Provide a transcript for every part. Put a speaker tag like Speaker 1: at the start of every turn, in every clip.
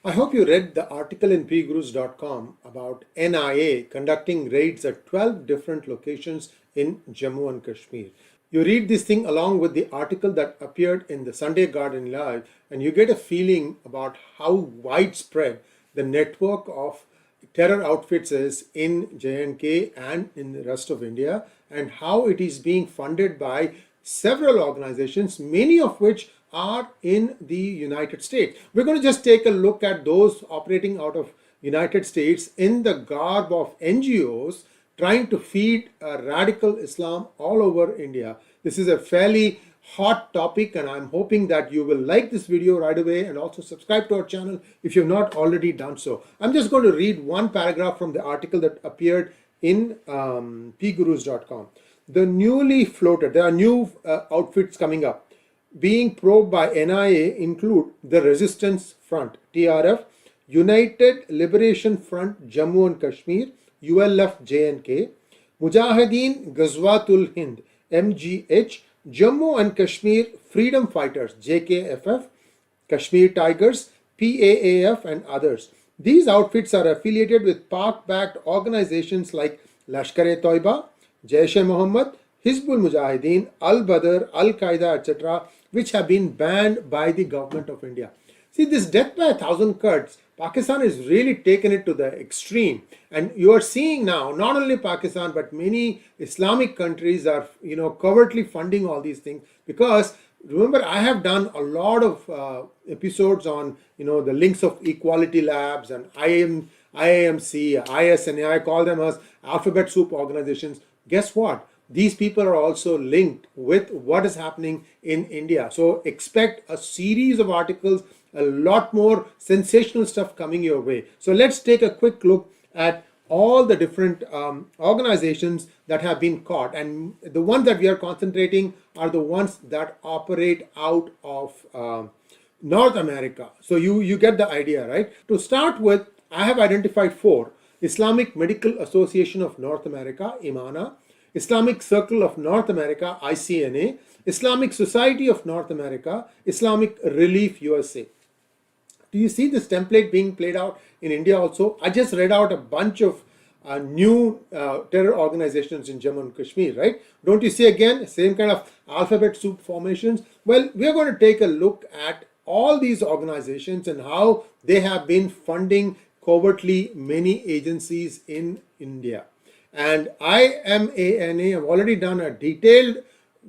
Speaker 1: I hope you read the article in PGurus.com about NIA conducting raids at 12 different locations in Jammu and Kashmir. You read this thing along with the article that appeared in the Sunday Garden Live, and you get a feeling about how widespread the network of terror outfits is in J&K and in the rest of India, and how it is being funded by several organizations, many of which are in the United States. We're going to just take a look at those operating out of United States in the garb of NGOs trying to feed radical Islam all over India. This is a fairly hot topic, and I'm hoping that you will like this video right away and also subscribe to our channel if you've not already done so. I'm just going to read one paragraph from the article that appeared in pgurus.com. The newly floated, there are new outfits coming up being probed by NIA include the Resistance Front, TRF, United Liberation Front Jammu and Kashmir, ULF J&K, Mujahideen Ghazwatul Hind, MGH, Jammu and Kashmir Freedom Fighters, JKFF, Kashmir Tigers, PAAF, and others. These outfits are affiliated with Pak-backed organizations like Lashkar-e-Toiba, Jaish-e-Mohammed, Hizbul Mujahideen, Al-Badr, Al-Qaeda, etc., which have been banned by the government of India. See, this death by 1,000 cuts, Pakistan has really taken it to the extreme. And you are seeing now, not only Pakistan, but many Islamic countries are, covertly funding all these things. Because remember, I have done a lot of episodes on, the links of equality labs and IAMC, ISNA, I call them as alphabet soup organizations. Guess what? These people are also linked with what is happening in India. So expect a series of articles, a lot more sensational stuff coming your way. So let's take a quick look at all the different organizations that have been caught. And the ones that we are concentrating are the ones that operate out of North America. So you get the idea, right? To start with, I have identified 4. Islamic Medical Association of North America, IMANA, Islamic Circle of North America, ICNA, Islamic Society of North America, Islamic Relief USA. Do you see this template being played out in India also? I just read out a bunch of new terror organizations in Jammu and Kashmir, right? Don't you see again, same kind of alphabet soup formations? Well, we are going to take a look at all these organizations and how they have been funding covertly many agencies in India. And IMANA, I've already done a detailed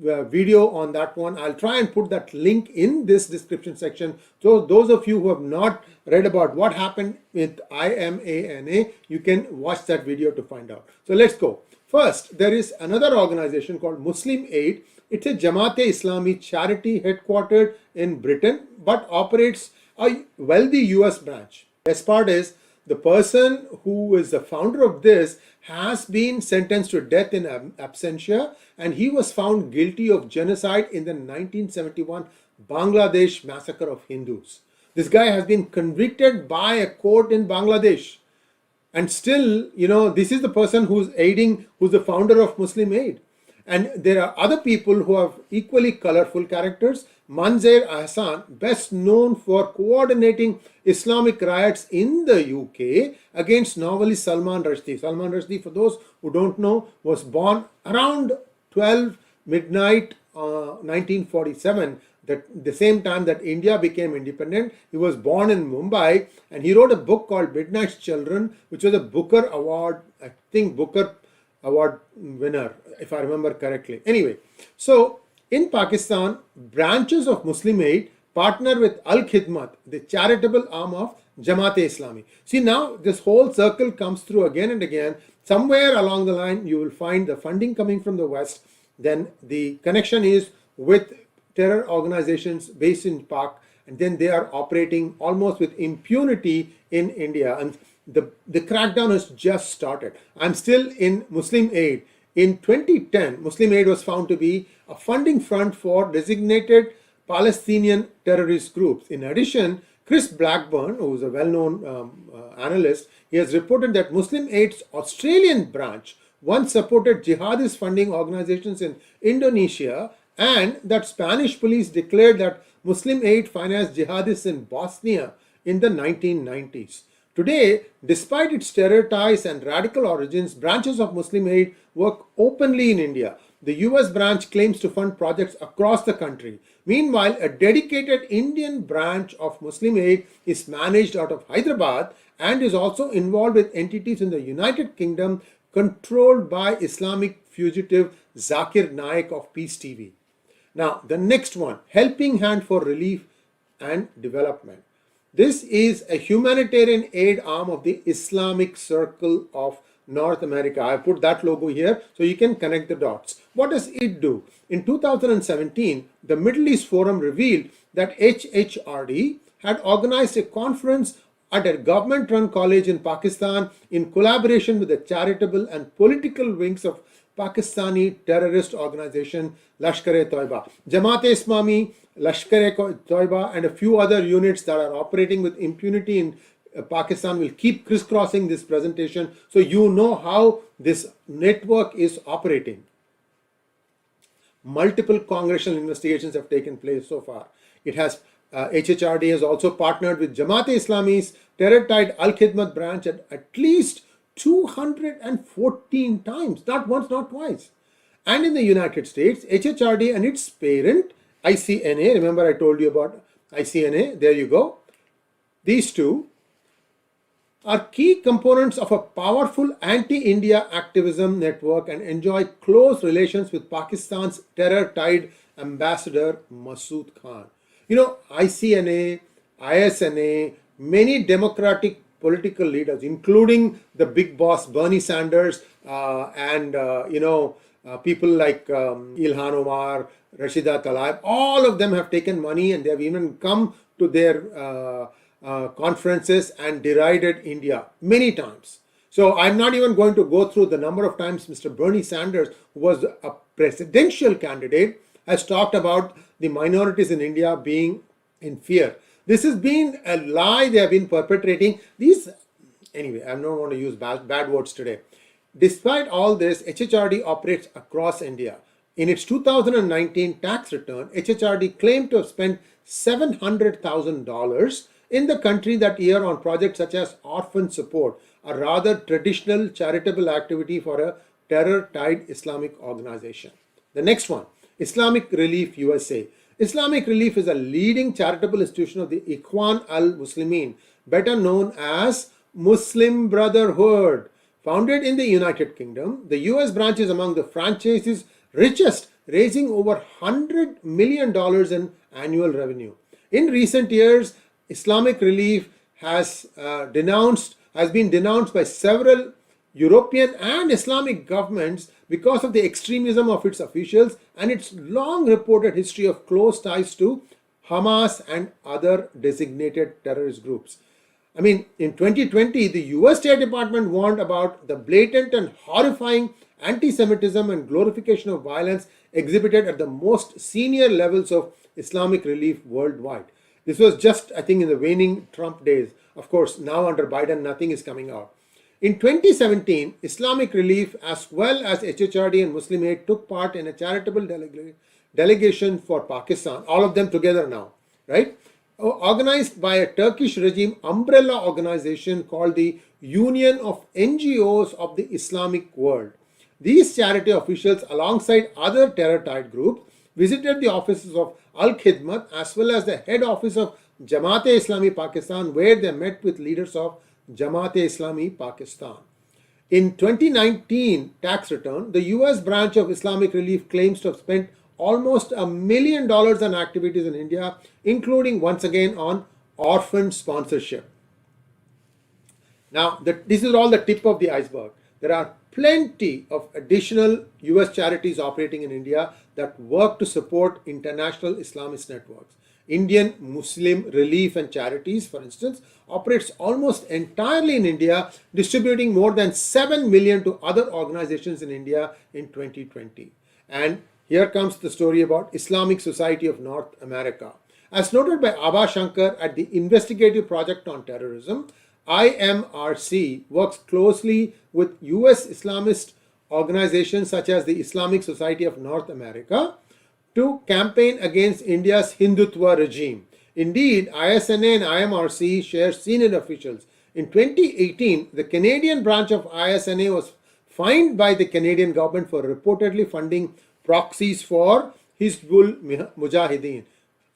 Speaker 1: video on that one. I'll try and put that link in this description section. So those of you who have not read about what happened with IMANA, you can watch that video to find out. So let's go. First, there is another organization called Muslim Aid. It's a Jamaat-e-Islami charity headquartered in Britain, but operates a wealthy US branch. Best part is, the person who is the founder of this has been sentenced to death in absentia, and he was found guilty of genocide in the 1971 Bangladesh massacre of Hindus. This guy has been convicted by a court in Bangladesh. And still, this is the person who's the founder of Muslim Aid. And there are other people who have equally colorful characters. Manzar Ahsan, best known for coordinating Islamic riots in the UK against novelist Salman Rushdie. Salman Rushdie, for those who don't know, was born around 12 midnight 1947, the same time that India became independent. He was born in Mumbai, and he wrote a book called Midnight's Children, which was a Booker Award, I think Booker Award winner, if I remember correctly. Anyway, so in Pakistan, branches of Muslim Aid partner with Al-Khidmat, the charitable arm of Jamaat-e-Islami. See, now this whole circle comes through again and again. Somewhere along the line, you will find the funding coming from the West. Then the connection is with terror organizations based in Pak, and then they are operating almost with impunity in India. And the crackdown has just started. I'm still in Muslim Aid. In 2010, Muslim Aid was found to be a funding front for designated Palestinian terrorist groups. In addition, Chris Blackburn, who is a well-known analyst, he has reported that Muslim Aid's Australian branch once supported jihadist funding organizations in Indonesia, and that Spanish police declared that Muslim Aid financed jihadists in Bosnia in the 1990s. Today, despite its terror ties and radical origins, branches of Muslim Aid work openly in India. The US branch claims to fund projects across the country. Meanwhile, a dedicated Indian branch of Muslim Aid is managed out of Hyderabad and is also involved with entities in the United Kingdom controlled by Islamic fugitive Zakir Naik of Peace TV. Now, the next one, Helping Hand for Relief and Development. This is a humanitarian aid arm of the Islamic Circle of North America. I put that logo here so you can connect the dots. What does it do? In 2017, the Middle East Forum revealed that HHRD had organized a conference at a government-run college in Pakistan in collaboration with the charitable and political wings of Pakistani terrorist organization 𝙒𝙗𝙬𝙬𝙬, Jamaat-e-Islami, 𝙒𝙗𝙬𝙬𝙬, and a few other units that are operating with impunity in Pakistan. Will keep crisscrossing this presentation so you know how this network is operating. Multiple congressional investigations have taken place so far. HHRD has also partnered with Jamaat-e-Islami's terror-tied Al-Khidmat branch at least 214 times, not once, not twice. And in the United States, HHRD and its parent, ICNA, remember I told you about ICNA, there you go. These two are key components of a powerful anti-India activism network and enjoy close relations with Pakistan's terror-tied ambassador Masood Khan. You know, ICNA, ISNA, many democratic political leaders, including the big boss Bernie Sanders and people like Ilhan Omar, Rashida Tlaib, all of them have taken money and they have even come to their conferences and derided India many times. So I'm not even going to go through the number of times Mr. Bernie Sanders, who was a presidential candidate, has talked about the minorities in India being in fear. This has been a lie they have been perpetrating. Anyway, I don't want to use bad words today. Despite all this, HHRD operates across India. In its 2019 tax return, HHRD claimed to have spent $700,000 in the country that year on projects such as orphan support, a rather traditional charitable activity for a terror-tied Islamic organization. The next one, Islamic Relief USA. Islamic Relief is a leading charitable institution of the Ikhwan al-Muslimin, better known as Muslim Brotherhood. Founded in the United Kingdom, the US branch is among the franchise's richest, raising over $100 million in annual revenue. In recent years, Islamic Relief has been denounced by several European and Islamic governments because of the extremism of its officials and its long reported history of close ties to Hamas and other designated terrorist groups. I mean, in 2020, the US State Department warned about the blatant and horrifying anti-Semitism and glorification of violence exhibited at the most senior levels of Islamic Relief worldwide. This was just, I think, in the waning Trump days. Of course, now under Biden, nothing is coming out. In 2017, Islamic Relief as well as HHRD and Muslim Aid took part in a charitable delegation for Pakistan, all of them together now, right? Organized by a Turkish regime umbrella organization called the Union of NGOs of the Islamic World. These charity officials, alongside other terror-tied groups, visited the offices of Al-Khidmat as well as the head office of Jamaat-e-Islami Pakistan, where they met with leaders of Jamaat-e-Islami Pakistan. In 2019 tax return, the US branch of Islamic Relief claims to have spent almost $1 million on activities in India, including once again on orphan sponsorship. Now, this is all the tip of the iceberg. There are plenty of additional US charities operating in India that work to support international Islamist networks. Indian Muslim Relief and Charities, for instance, operates almost entirely in India, distributing more than 7 million to other organizations in India in 2020. And here comes the story about Islamic Society of North America. As noted by Abha Shankar at the Investigative Project on Terrorism, IMRC works closely with US Islamist organizations such as the Islamic Society of North America to campaign against India's Hindutva regime. Indeed, ISNA and IMRC share senior officials. In 2018, the Canadian branch of ISNA was fined by the Canadian government for reportedly funding proxies for Hizbul Mujahideen.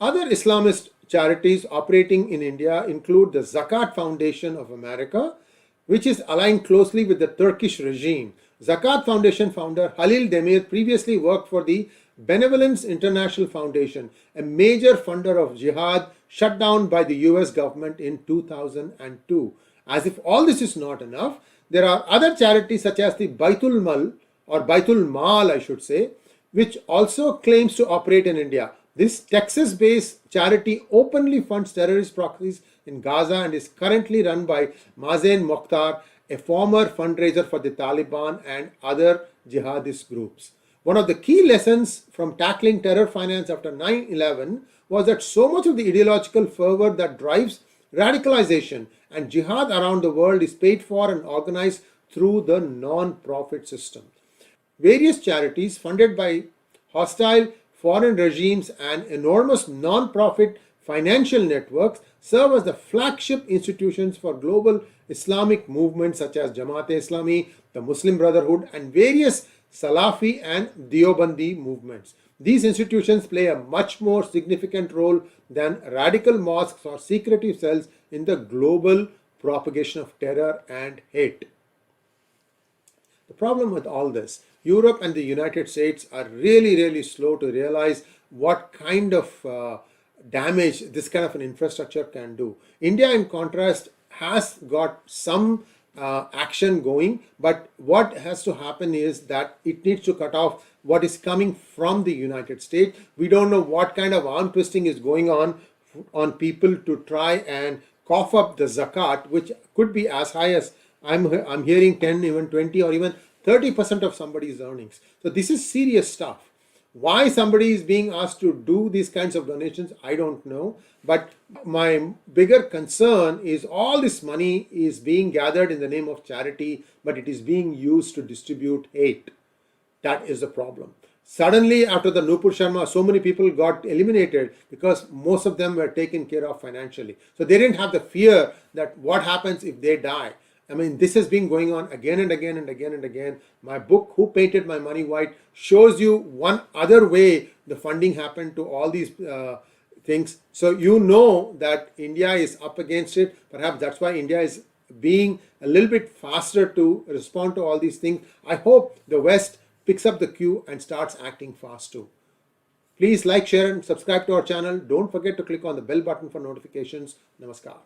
Speaker 1: Other Islamist charities operating in India include the Zakat Foundation of America, which is aligned closely with the Turkish regime. Zakat Foundation founder Halil Demir previously worked for the Benevolence International Foundation, a major funder of jihad shut down by the US government in 2002. As if all this is not enough, there are other charities such as the Baitul Mal, or Baitul Mal I should say, which also claims to operate in India. This Texas-based charity openly funds terrorist proxies in Gaza and is currently run by Mazen Mokhtar, a former fundraiser for the Taliban and other jihadist groups. One of the key lessons from tackling terror finance after 9/11 was that so much of the ideological fervor that drives radicalization and jihad around the world is paid for and organized through the non-profit system. Various charities funded by hostile foreign regimes and enormous non-profit financial networks serve as the flagship institutions for global Islamic movements such as Jamaat-e-Islami, the Muslim Brotherhood, and various Salafi and Deobandi movements. These institutions play a much more significant role than radical mosques or secretive cells in the global propagation of terror and hate. The problem with all this, Europe and the United States are really slow to realize what kind of damage this kind of an infrastructure can do. India, in contrast, has got some action going, but what has to happen is that it needs to cut off what is coming from the United States. We don't know what kind of arm twisting is going on people to try and cough up the zakat, which could be as high as I'm hearing 10, even 20, or even 30% of somebody's earnings. So this is serious stuff. Why somebody is being asked to do these kinds of donations, I don't know. But my bigger concern is all this money is being gathered in the name of charity, but it is being used to distribute hate. That is the problem. Suddenly, after the Nupur Sharma, so many people got eliminated because most of them were taken care of financially. So they didn't have the fear that what happens if they die. I mean, this has been going on again and again and again and again. My book, Who Painted My Money White, shows you one other way the funding happened to all these things. So you know that India is up against it. Perhaps that's why India is being a little bit faster to respond to all these things. I hope the West picks up the cue and starts acting fast too. Please like, share and subscribe to our channel. Don't forget to click on the bell button for notifications. Namaskar.